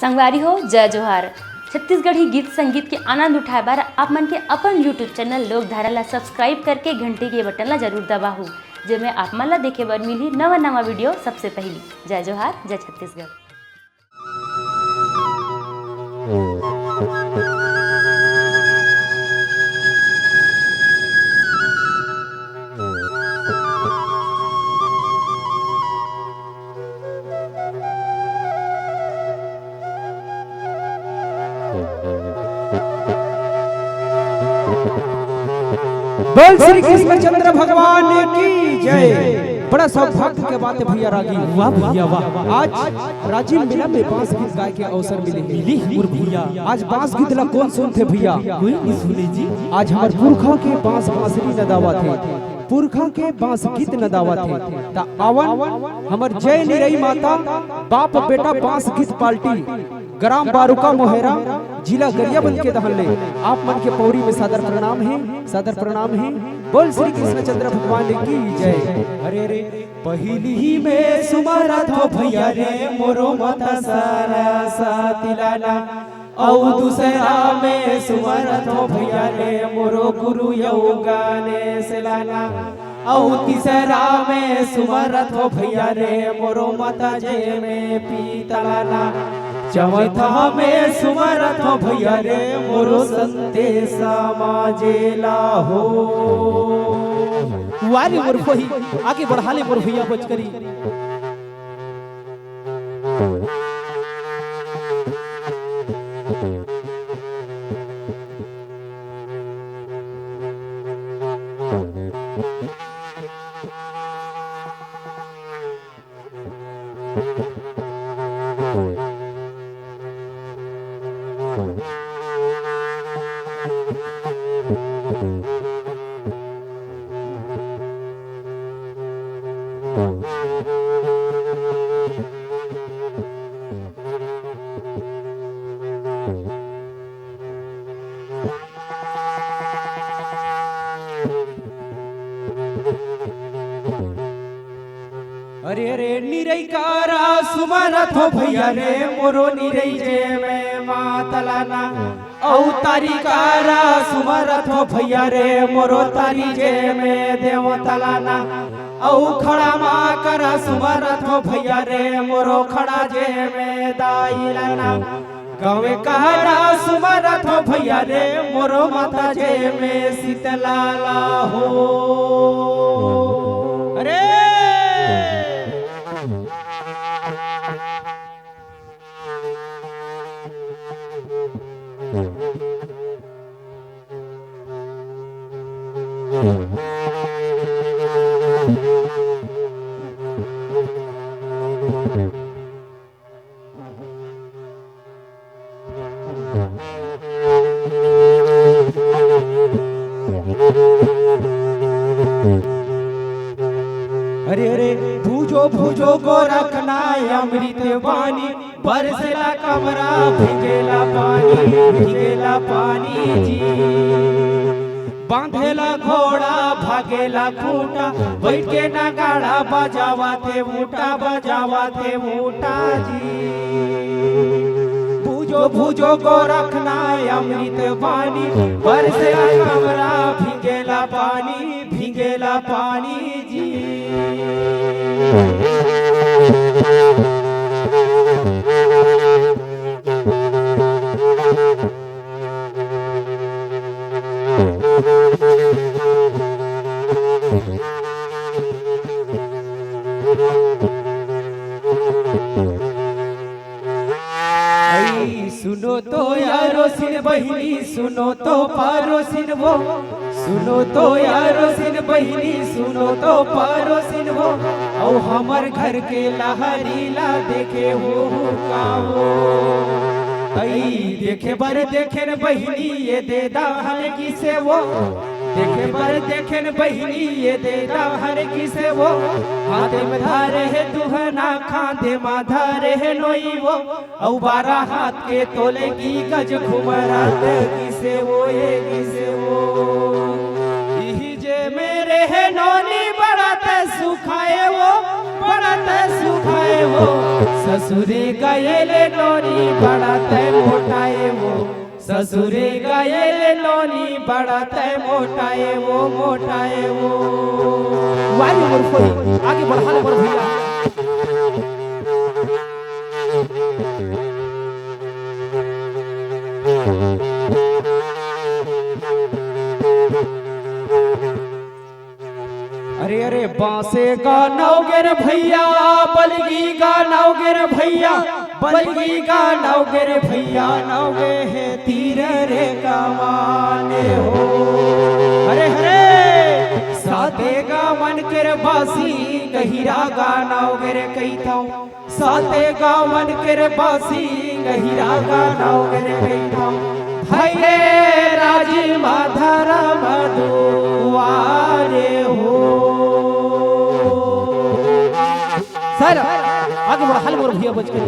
संगवारी हो जय जोहार। छत्तीसगढ़ी गीत संगीत के आनंद उठाए बार आप मन के अपन यूट्यूब चैनल लोकधारा ला सब्सक्राइब करके घंटी के बटन ला जरूर दबाहू, जेमे आप मन ला देखे बर मिली नवा नवा वीडियो सबसे पहली। जय जोहार, जय छत्तीसगढ़। बोल श्री कृष्णचंद्र भगवान की जय। बड़ा सौभाग्य के बात है भैया रागी, वाह भैया वाह। आज राजीव मेला में बांस गीत गाय के अवसर मिली भैया। आज बांस गीत ला कौन सुनते भैया? कोई नहीं सुने जी। आज हमारे पुरखा के बांस बांसुरी न दावा थे, पुरखा के बांस गीत न दावा थे। ता आवन हमर जय निरई माता बाप बेटा बांस गीत पार्टी ग्राम बारुका मोहेरा जिला गरियाबंद के दहले आप मन के पौरी में सादर प्रणाम है, सादर प्रणाम है। बोल श्री कृष्णचंद्र भगवान की जय। अरे रे पहली ही में सुमारा थो भैया रे मोरो माता सारा सातिलाना, औ दूसरा में सुमारा थो भैया रे मोरो गुरु योगाने सेलाना, औ तीसरा में सुमारा थो भैया रे मोरो माता जय में पीतलाना, चौथा में सुमरत हो भैया रे मोरो संदेशा माजेला हो। वाली मोर भई आगे बढ़ा ले मोर भैया बच करी। अरे अरे निरई कारा सुमरत हो भैया रे मोरो निरई जे में मातलाना, औ तारी कारा सुमरत हो भैया रे मोरो तारी जे में देवतलाना, औ खड़ा माँ करा सुमरत हो भैया रे मोरो खड़ा जे में दाइलाना, गावे कारा सुमरत हो भैया रे मोरो माता जे में शीतलाला हो। अरे अरे अरे भूजो भूजो को रखना अमृत वाणी, बरसेला कमरा भिगेला पानी जी, बांधेला घोड़ा भागेला खूटा, बैठ के नगाड़ा बजावा थे मूटा जी। भूजो भूजो को रखना अमृत वाणी, बरसेला कमरा भिगेला पानी जी। सुनो तो यारो सिन बहिनी, सुनो तो पारो सिन वो, सुनो तो यारो सिन बहिनी, सुनो तो पारो सिन वो, औ हमर घर के लहरीला देखे हो कावो। देखे बर देखे बहिनी ये दे दाहन की से वो, देखे बर देखे बहिनी ये दे दाहन की से वो, हाथे में धारे है दुहना खांधे में धारे है नोई वो, औ 12 हाथ के तोले की गज घुमरात की से वो ये की से वो। यही जे मेरे है नोनी बड़ा ते सुखाए वो, बड़ा ते सुखाए वो, ससुरे गए ले नोनी बड़ा ससुरे गाये नौनी बड़ा तय मोटाए वो वाली मुर्फोई आगे बढ़ा ले मोर भैया। अरे अरे बांसे गानाओगे रे भैया, बलगी गानाओगे रे भैया, बलगी गानाओगे रे भैया, नाओगे है तीर रे कमाने हो। अरे हरे साते गावन के रे बासी गहिरा गानाओगे रे कई थाओ, साते गावन के रे बासी गहिरा गानाओगे रे कई थाओ। भाई रे राजी माधरा मधुआरे हो। सर आगे बढ़ा हाल मोर भैया बच के।